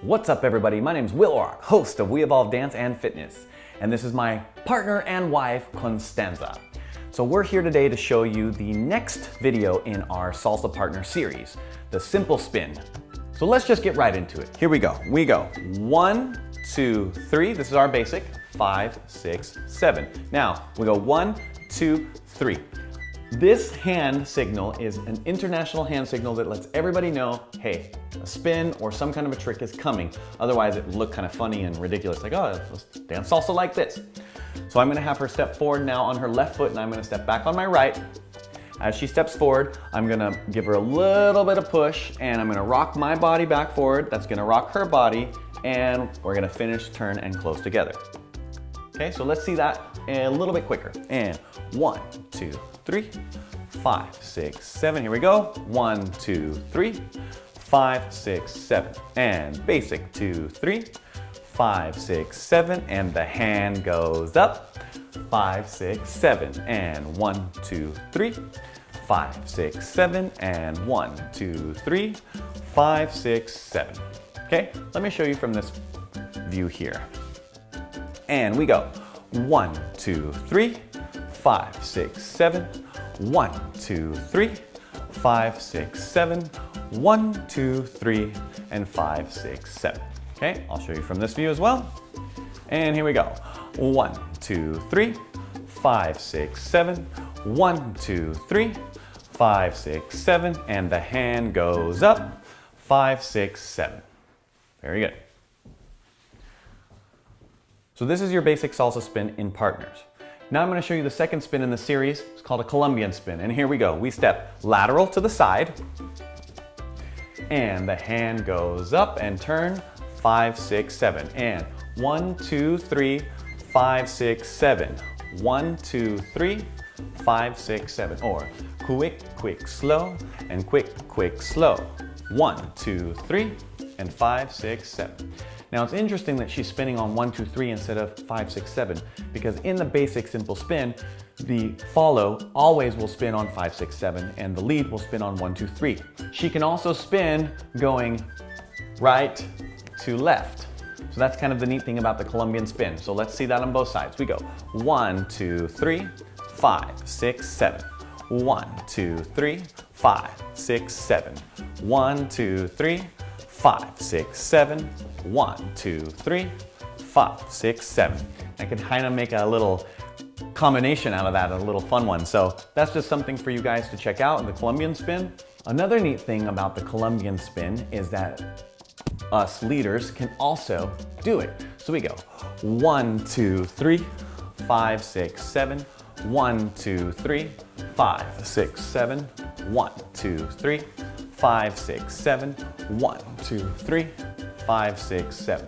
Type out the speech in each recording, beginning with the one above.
What's up everybody, my name is Will Rock, host of We Evolve Dance and Fitness, and this is my partner and wife, Constanza. So we're here today to show you the next video in our Salsa Partner series, the Simple Spin. So let's just get right into it. Here we go. 1, 2, 3, this is our basic, 5, 6, 7. Now, we go 1, 2, 3. This hand signal is an international hand signal that lets everybody know, hey, a spin or some kind of a trick is coming. Otherwise it would look kind of funny and ridiculous, like, oh, let's dance salsa like this. So I'm gonna have her step forward now on her left foot and I'm gonna step back on my right. As she steps forward, I'm gonna give her a little bit of push and I'm gonna rock my body back forward. That's gonna rock her body and we're gonna finish, turn, and close together. Okay, so let's see that a little bit quicker. And 1, 2, 3, 5, 6, 7. Here we go. 1, 2, 3, 5, 6, 7. And basic 2, 3, 5, 6, 7. And the hand goes up. 5, 6, 7. And 1, 2, 3, 5, 6, 7. And 1, 2, 3, 5, 6, 7. Okay, let me show you from this view here. And we go 1, 2, 3, 5, 6, 7. 1, 2, 3, 5, 6, 7. 1, 2, 3, and 5, 6, 7. Okay, I'll show you from this view as well. And here we go. 1, 2, 3, 5, 6, 7. 1, 2, 3, 5, 6, 7. And the hand goes up. 5, 6, 7. Very good. So this is your basic salsa spin in partners. Now I'm going to show you the second spin in the series. It's called a Colombian spin. And here we go. We step lateral to the side. And the hand goes up and turn 5, 6, 7. And 1, 2, 3, 5, 6, 7. 1, 2, 3, 5, 6, 7. Or quick, quick, slow, and quick, quick, slow. 1, 2, 3, and 5, 6, 7. Now it's interesting that she's spinning on 1, 2, 3 instead of 5, 6, 7 because in the basic simple spin, the follow always will spin on 5, 6, 7 and the lead will spin on 1, 2, 3. She can also spin going right to left. So that's kind of the neat thing about the Colombian spin. So let's see that on both sides. We go 1, 2, 3, 5, 6, 7. 1, 2, 3, 5, 6, 7. 1, 2, 3, 5, 6, 7. 1, 2, 3, 5, 6, 7. I could kind of make a little combination out of that, a little fun one. So that's just something for you guys to check out, the Colombian spin. Another neat thing about the Colombian spin is that us leaders can also do it. So we go 1, 2, 3, 5, 6, 7. 1, 2, 3, 5, 6, 7. 1, 2, 3, 5, 6, 7. 1, 2, 3, 5, 6, 7.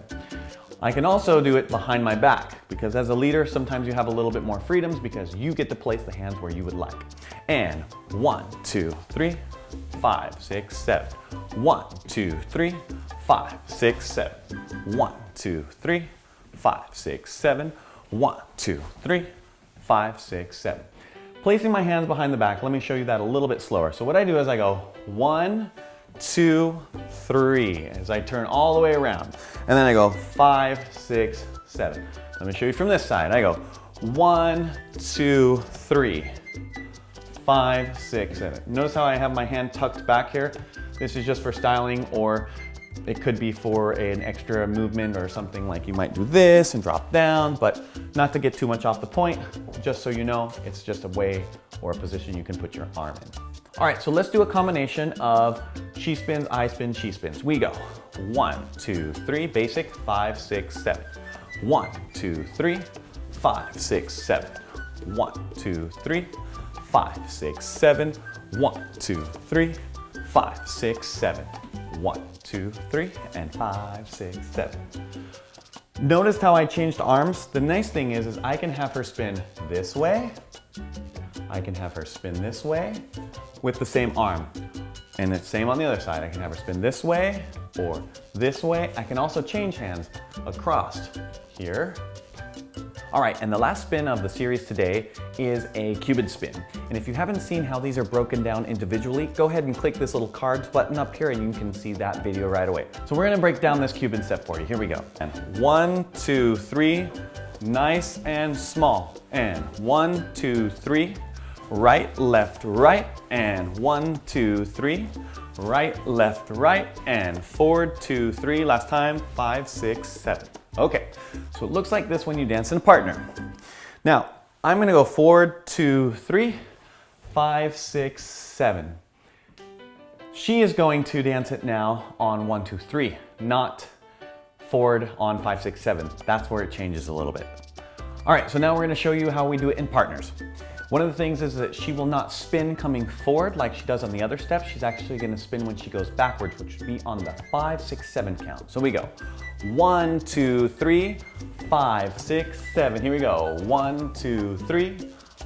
I can also do it behind my back because as a leader, sometimes you have a little bit more freedoms because you get to place the hands where you would like. And 1, 2, 3, 5, 6, 7. 1, 2, 3, 5, 6, 7. 1, 2, 3, 5, 6, 7. 1, 2, 3, 5, 6, 7. Placing my hands behind the back, let me show you that a little bit slower. So what I do is I go 1, 2, 3 as I turn all the way around. And then I go 5, 6, 7. Let me show you from this side. I go 1, 2, 3, 5, 6, 7. Notice how I have my hand tucked back here? This is just for styling, or it could be for an extra movement or something, like you might do this and drop down, but not to get too much off the point, just so you know, it's just a way or a position you can put your arm in. All right, so let's do a combination of she spins, I spin, she spins. We go 1, 2, 3, basic, 5, 6, 7. 1, 2, 3, 5, 6, 7. 1, 2, 3, 5, 6, 7. 1, 2, 3, 5, 6, 7. 1, 2, 3, and 5, 6, 7. Notice how I changed arms? The nice thing is I can have her spin this way. I can have her spin this way with the same arm. And the same on the other side. I can have her spin this way or this way. I can also change hands across here All right, and the last spin of the series today is a Cuban spin. And if you haven't seen how these are broken down individually, go ahead and click this little cards button up here and you can see that video right away. So we're gonna break down this Cuban step for you. Here we go. And 1, 2, 3, nice and small. And 1, 2, 3, right, left, right. And 1, 2, 3, right, left, right. And forward, 2, 3. Last time, 5, 6, 7. Okay, so it looks like this when you dance in a partner. Now, I'm gonna go forward, 2, 3, 5, 6, 7. She is going to dance it now on 1, 2, 3, not forward on 5, 6, 7. That's where it changes a little bit. All right, so now we're gonna show you how we do it in partners. One of the things is that she will not spin coming forward like she does on the other steps. She's actually gonna spin when she goes backwards, which would be on the 5, 6, 7 count. So we go 1, 2, 3, 5, 6, 7. Here we go. 1, 2, 3,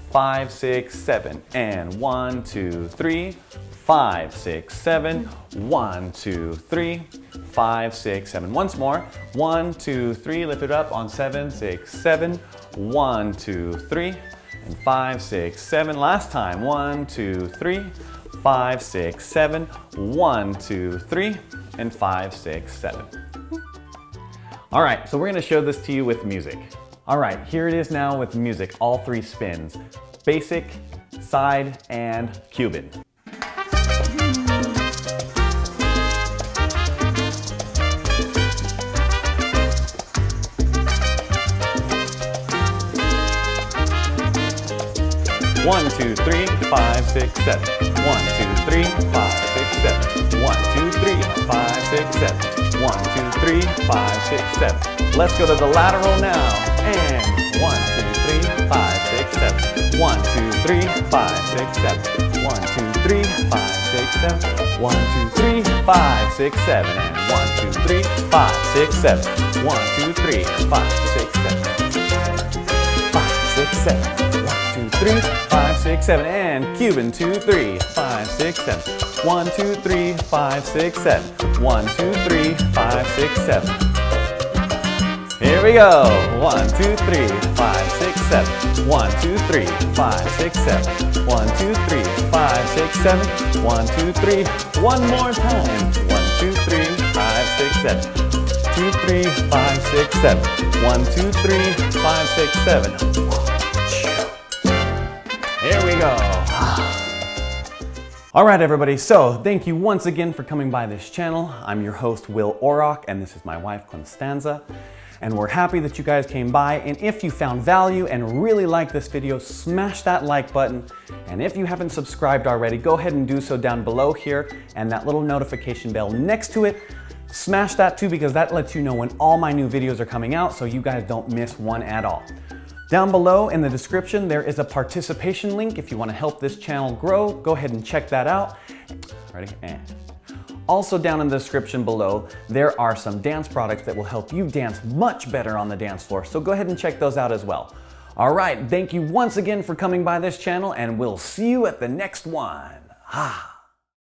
5, 6, 7. And 1, 2, 3, 5, 6, 7. 1, 2, 3, 5, 6, 7. Once more. 1, 2, 3. Lift it up on 7, 6, 7. 1, 2, 3. And 5, 6, 7. Last time. 1, 2, 3, 5, 6, 7. 1, 2, 3, and 5, 6, 7. All right, so we're gonna show this to you with music. All right, here it is now with music, all 3 spins. Basic, side, and Cuban. 1, 2, 3, 5, 6, 7. 1, 2, 3, 5, 6, 7. 1, 2, 3, 5, 6, 7. 1, 2, 3, 5, 6, 7. Let's go to the lateral now. And 1, 2, 3, 5, 6, 7. 1, 2, 3, 5, 6, 7. 1, 2, 3, 5, 6, 7. 1, 2, 3, 5, 6, 7. And 1, 2, 3, 5, 6, 7. 1, 2, 3, 5, 6, 7. 5, 6, 7. 1, 2, 3, 5, 6, 7. And Cuban 2, 3, 5, 6, 7. 1, 2, 3, 5, 6, 7. 1, 2, 3, 5, 6, 7. Here we go. 1, 2, 3, 5, 6, 7. 1, 2, 3, 5, 6, 7. 1, 2, 3, 5, 6, 7. 1, 2, 3. One more time. 1, 2, 3, 5, 6, 7. 2, 3, 5, 6, 7. 1, 2, 3, 5, 6, 7. Here we go. All right, everybody, so thank you once again for coming by this channel. I'm your host, Will Orrock, and this is my wife, Constanza. And we're happy that you guys came by. And if you found value and really liked this video, smash that like button. And if you haven't subscribed already, go ahead and do so down below here. And that little notification bell next to it, smash that too, because that lets you know when all my new videos are coming out so you guys don't miss one at all. Down below in the description, there is a participation link. If you want to help this channel grow, go ahead and check that out. Ready? And also down in the description below, there are some dance products that will help you dance much better on the dance floor. So go ahead and check those out as well. All right, thank you once again for coming by this channel, and we'll see you at the next one.